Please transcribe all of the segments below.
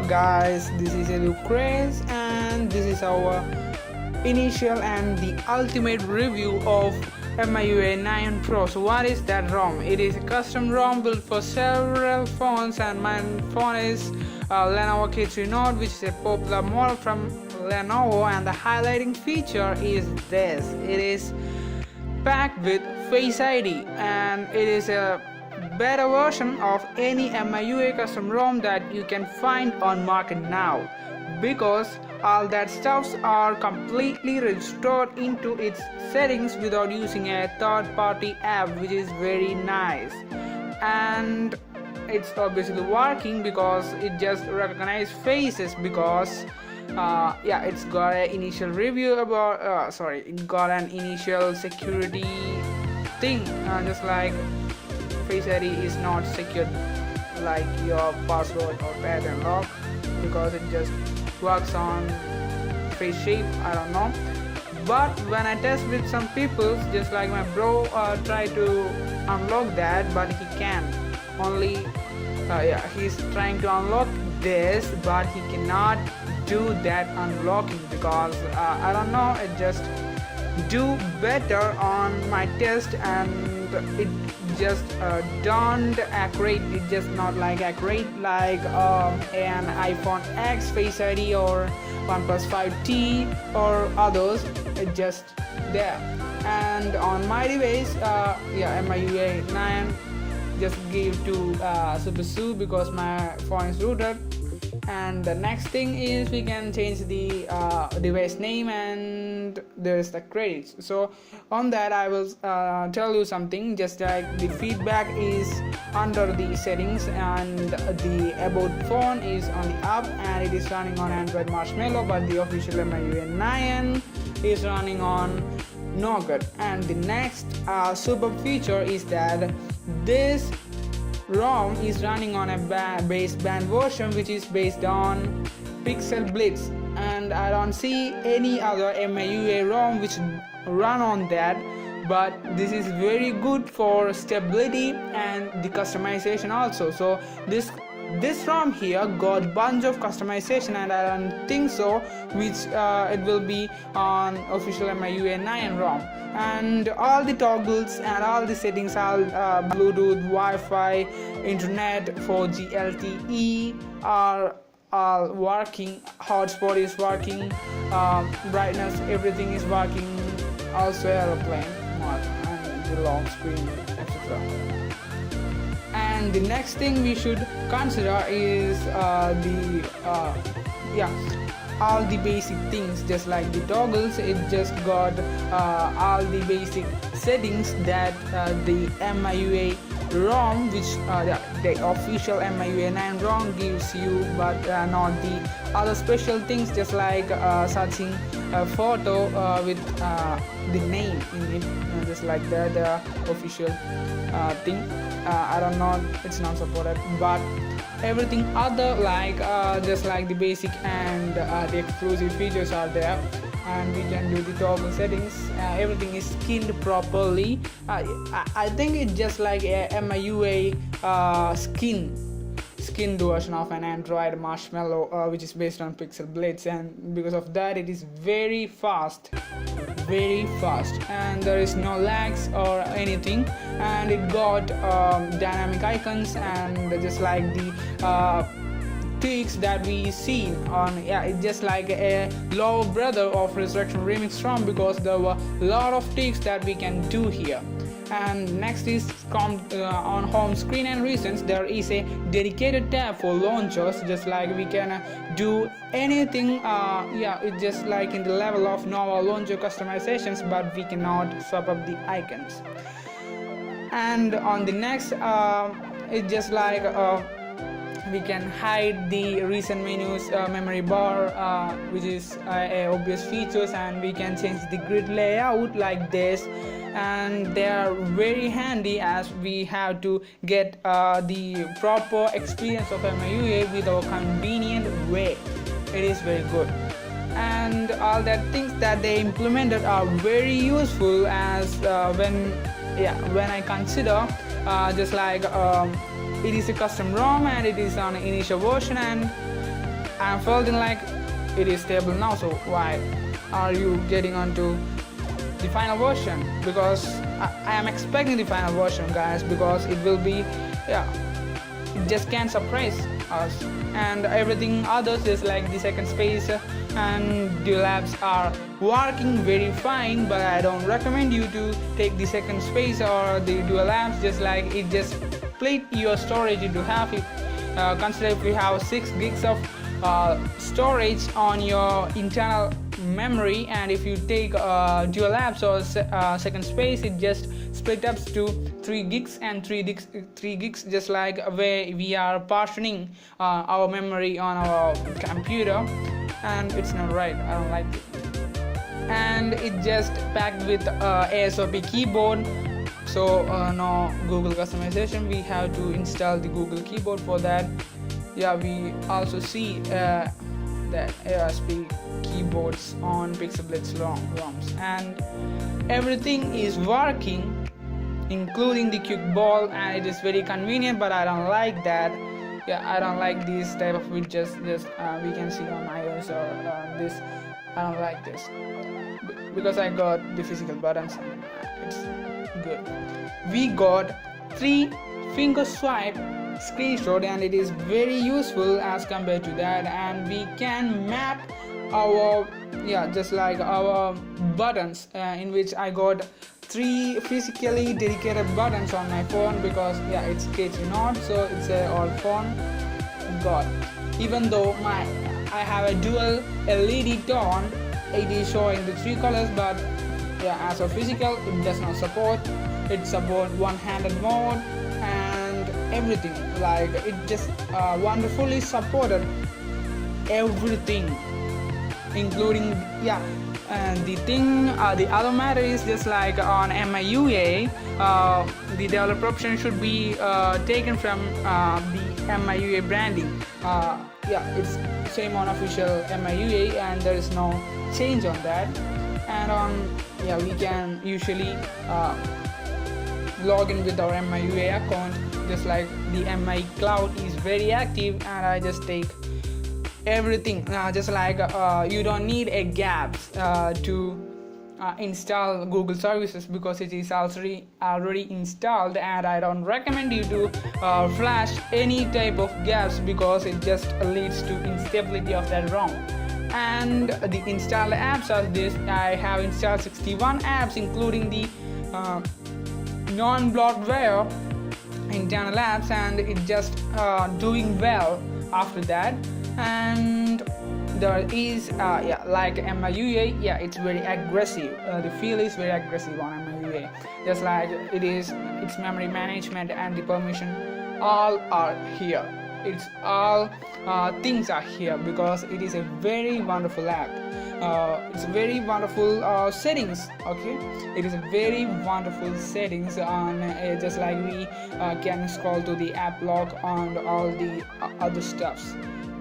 guys, this is Lucrez and this is our initial and the ultimate review of miui 9 Pro. So what is that ROM? It is a custom ROM built for several phones, and my phone is Lenovo K3 Note, which is a popular model from Lenovo, and the highlighting feature is this. It is packed with Face ID, and it is a better version of any miui custom ROM that you can find on market now, because all that stuffs are completely restored into its settings without using a third-party app, which is very nice. And it's obviously working because it just recognizes faces, because it's got an initial review about it got an initial security thing, just like Face ID is not secured like your password or pattern lock, because it just works on face shape. I don't know, but when I test with some people, just like my bro tried to unlock that, but he can't. Only he's trying to unlock this, but he cannot do that unlocking, because I don't know, it just do better on my test, and it just don't accurate. It just not like accurate like an iPhone X Face ID or OnePlus 5T or others. It just there. And on my device, miui 9 just give to Super Su, because my phone is rooted. And the next thing is we can change the device name, and there's the credits. So on that I will tell you something, just like the feedback is under the settings, and the about phone is on the up, and it is running on Android Marshmallow, but the official miui 9 is running on Nougat. And the next super feature is that this ROM is running on a baseband version, which is based on Pixel Blitz, and I don't see any other miui ROM which run on that. But this is very good for stability and the customization also. So this ROM here got bunch of customization, and I don't think so which it will be on official miui 9 ROM. And all the toggles and all the settings are Bluetooth, Wi-Fi, internet, 4G, LTE are all working. Hotspot is working, brightness, everything is working. Also aeroplane mode and the long screen, etc. And the next thing we should consider is all the basic things, just like the toggles. It just got all the basic settings that the miui ROM, which the official miui 9 ROM gives you, but not the other special things, just like searching a photo with the name in it, just like the official thing. I don't know, it's not supported, but everything other like just like the basic and the exclusive features are there, and we can do the toggle settings. Everything is skinned properly. I think it's just like a miui skinned version of an Android Marshmallow, which is based on Pixel Blitz, and because of that it is very fast, and there is no lags or anything. And it got dynamic icons, and just like the tweaks that we see on, it's just like a lower brother of Resurrection Remix ROM, because there were a lot of tweaks that we can do here. And next is on home screen and recents, there is a dedicated tab for launchers, just like we can do anything. It's just like in the level of normal launcher customizations, but we cannot swap up the icons. And on the next, it's just like we can hide the recent menus, memory bar, which is obvious features, and we can change the grid layout like this. And they are very handy, as we have to get the proper experience of miui with a convenient way. It is very good, and all that things that they implemented are very useful, as when I consider just like it is a custom ROM, and it is on an initial version, and I'm feeling like it is stable now, so why are you getting onto the final version? Because I am expecting the final version, guys, because it will be, yeah, it just can't surprise us. And everything others is like the second space and dual apps are working very fine, but I don't recommend you to take the second space or the dual apps, just like it just split your storage into half. Consider if you have 6 gigs of storage on your internal memory, and if you take dual apps or second space, it just split up to 3 gigs and 3 gigs, just like where we are partitioning our memory on our computer, and it's not right. I don't like it. And it just packed with ASOP keyboard, so no Google customization. We have to install the Google keyboard for that. Yeah, we also see the ASP keyboards on Pixelblitz ROMs, and everything is working, including the quick ball, and it is very convenient, but I don't like that. Yeah, I don't like this type of widgets. Just we can see on iOS or this. I don't like this because I got the physical buttons and it's good. We got 3 finger swipe screenshot, and it is very useful as compared to that, and we can map our, yeah, just like our buttons, in which I got 3 physically dedicated buttons on my phone, because yeah, it's KT0, so it's a all phone got. Even though I have a dual LED tone, it is showing the 3 colors, but yeah, as a physical it does not support. It supports one-handed mode and everything, like it just wonderfully supported everything, including, yeah. And the other matter is just like on MIUI, the developer option should be taken from the MIUI branding. Yeah, it's same on official MIUI, and there is no change on that. And on, yeah, we can usually log in with our MIUI account, just like the MI cloud is very active, and I just take everything, just like you don't need a gaps to install Google services, because it is already installed, and I don't recommend you to flash any type of gaps, because it just leads to instability of that ROM. And the installed apps are this. I have installed 61 apps, including the non-bloatware internal apps, and it just doing well after that. And there is yeah, like MIUI, yeah, it's very aggressive. The feel is very aggressive on MIUI, just like it is. Its memory management and the permission all are here. It's all things are here, because it is a very wonderful app. It's very wonderful settings. Okay, it is a very wonderful settings on just like we can scroll to the app log and all the other stuffs.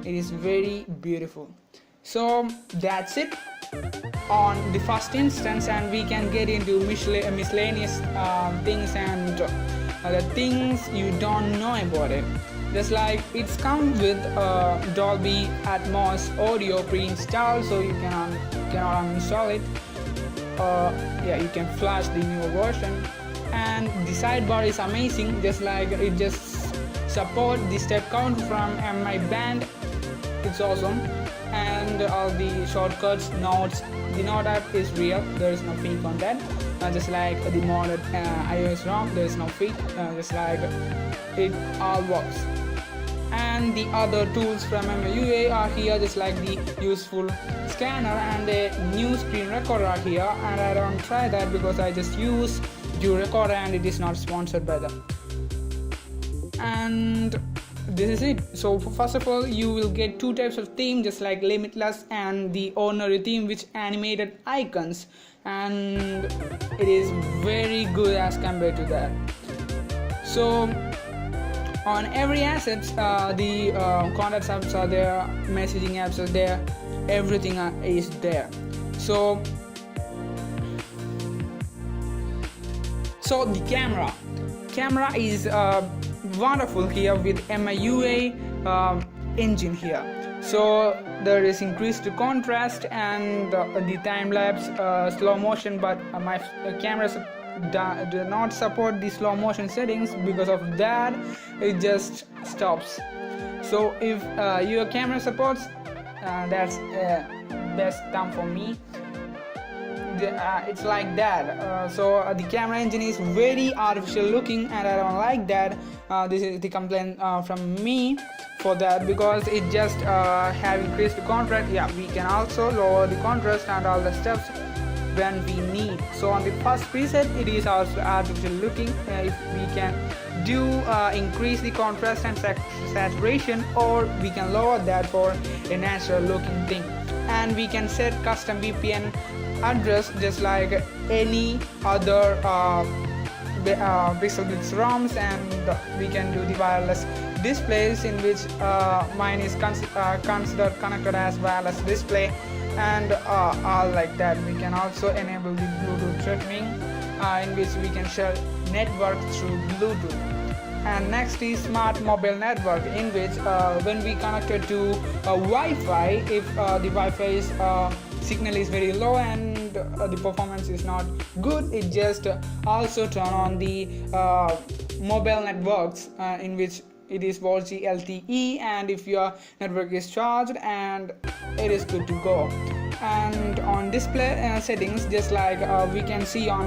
It is very beautiful. So that's it on the first instance, and we can get into miscellaneous things and the things you don't know about it. Just like it's come with Dolby Atmos audio pre-installed, so you cannot uninstall it. Yeah, you can flash the new version, and the sidebar is amazing. Just like it just support the step count from MI band. It's awesome, and all the shortcuts, notes. The note app is real. There is no fake on that. Just like the modded iOS ROM, there is no fake. Just like it all works. And the other tools from MIUI are here, just like the useful scanner and the new screen recorder are here. And I don't try that because I just use Dual Recorder, and it is not sponsored by them. And this is it. So first of all, you will get 2 types of theme, just like Limitless and the ordinary theme, which animated icons, and it is very good as compared to that. So on every assets, the contacts apps are there, messaging apps are there, everything is there. So the camera is wonderful here with MIUI engine here. So there is increased contrast and the time-lapse slow motion, but my cameras do not support the slow motion settings. Because of that, it just stops. So if your camera supports, that's best thumb for me. It's like that. So the camera engine is very artificial looking, and I don't like that. This is the complaint from me for that, because it just have increased contrast. Yeah, we can also lower the contrast and all the stuff when we need. So on the first preset, it is also artificial looking. If we can do increase the contrast and saturation, or we can lower that for a natural looking thing. And we can set custom VPN address just like any other Pixelblitz ROMs, and we can do the wireless displays, in which mine is considered connected as wireless display, and all like that. We can also enable the Bluetooth threatening, in which we can share network through Bluetooth. And next is smart mobile network, in which when we connected to Wi-Fi, if the Wi-Fi's signal is very low and the performance is not good, it just also turn on the mobile networks, in which it is 4G LTE, and if your network is charged, and it is good to go. And on display settings, just like we can see on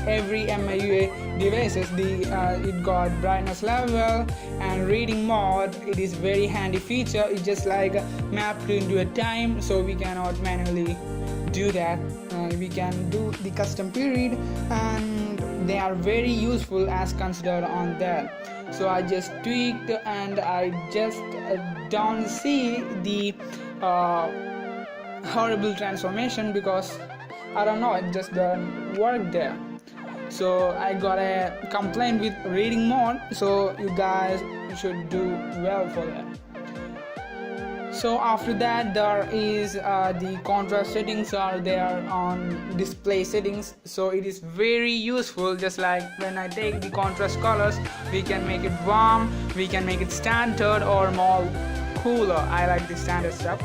every MIUI devices, it got brightness level and reading mode. It is very handy feature. It's just like mapped into a time, so we cannot manually do that. We can do the custom period, and they are very useful as considered on that. So I just tweaked, and I just don't see the horrible transformation, because I don't know, it just doesn't work there. So I got a complaint with reading mode, so you guys should do well for that. So after that, there is the contrast settings are there on display settings, so it is very useful. Just like when I take the contrast colors, we can make it warm, we can make it standard or more cooler. I like the standard stuff.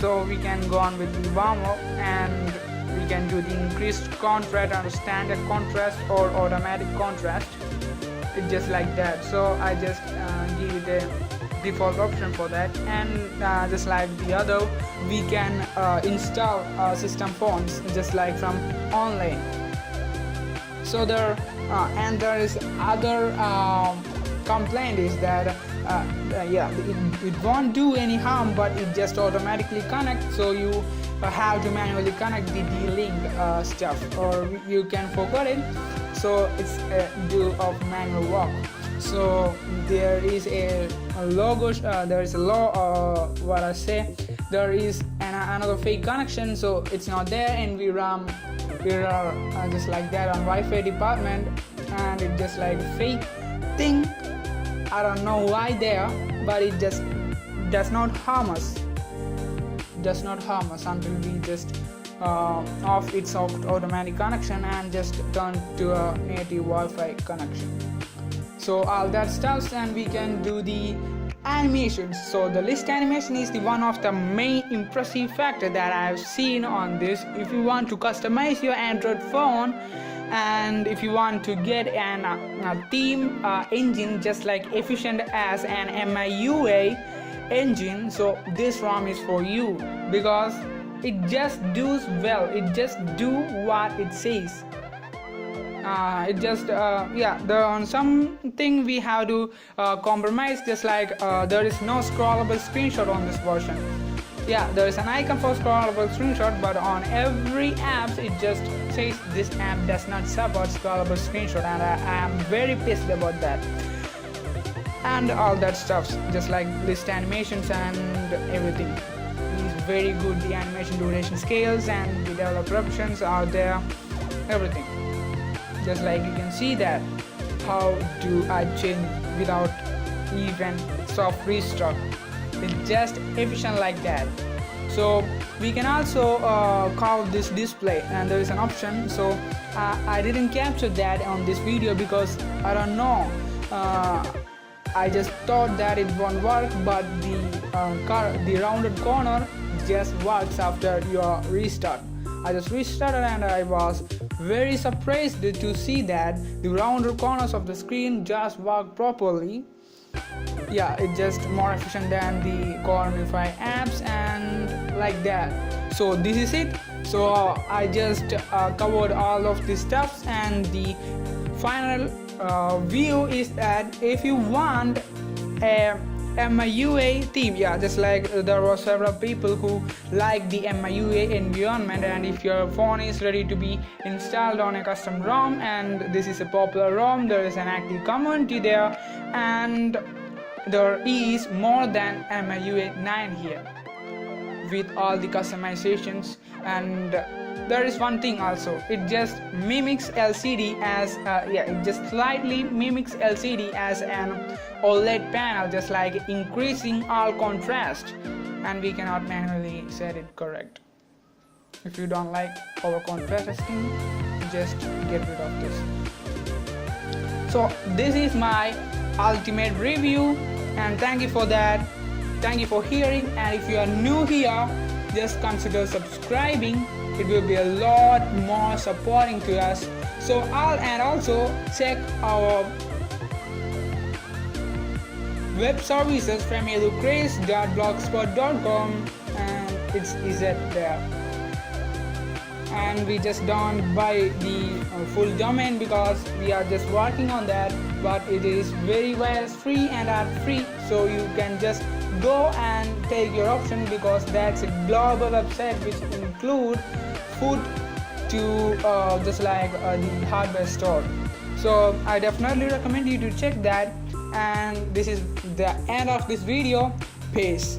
So we can go on with the warmer, and we can do the increased contrast and standard contrast or automatic contrast. It's just like that. So I just give it a default option for that, and just like the other, we can install system fonts just like from online. So there is other complaint is that it won't do any harm, but it just automatically connects, so you have to manually connect the D-Link stuff, or you can forget it. So it's a do of manual work. So there is a logo, there is a law, what I say, there is another fake connection, so it's not there, and we are just like that on Wi-Fi department, and it's just like a fake thing. I don't know why there, but it just does not harm us. Does not harm us until we just off its automatic connection and just turn to a native Wi-Fi connection. So all that stuff, and we can do the animations. So the list animation is the one of the main impressive factor that I've seen on this. If you want to customize your Android phone, and if you want to get a theme engine just like efficient as an MIUI engine, so this ROM is for you, because it just does well. It just do what it says. It just there on something we have to compromise, just like there is no scrollable screenshot on this version. Yeah, there is an icon for scrollable screenshot, but on every app it just says this app does not support scrollable screenshot, and I am very pissed about that. And all that stuff, just like list animations and everything is very good. The animation duration scales and the developer options are there, everything. Just like you can see that how do I change without even soft restart. It's just efficient like that. So we can also call this display, and there is an option. So I didn't capture that on this video because I don't know. I just thought that it won't work, but the rounded corner just works after your restart. I just restarted and I was very surprised to see that the rounded corners of the screen just work properly. Yeah, it's just more efficient than the core miui apps and like that. So this is it. So I just covered all of the stuffs, and the final view is that if you want a miui theme, yeah, just like there were several people who like the miui environment, and if your phone is ready to be installed on a custom ROM and this is a popular ROM, there is an active community there, and there is more than miui 9 here with all the customizations. And there is one thing also, it just mimics LCD as it just slightly mimics LCD as an OLED panel, just like increasing all contrast, and we cannot manually set it correct. If you don't like our contrasting, just get rid of this. So this is my ultimate review, and thank you for that. Thank you for hearing, and if you are new here, just consider subscribing. It will be a lot more supporting to us. So and also check our web services familycraze.blogspot.com, and it's there. And we just don't buy the full domain because we are just working on that, but it is very virus free and ad free, so you can just go and take your option, because that's a global website which include food to just like the hardware store. So I definitely recommend you to check that, and this is the end of this video. Peace.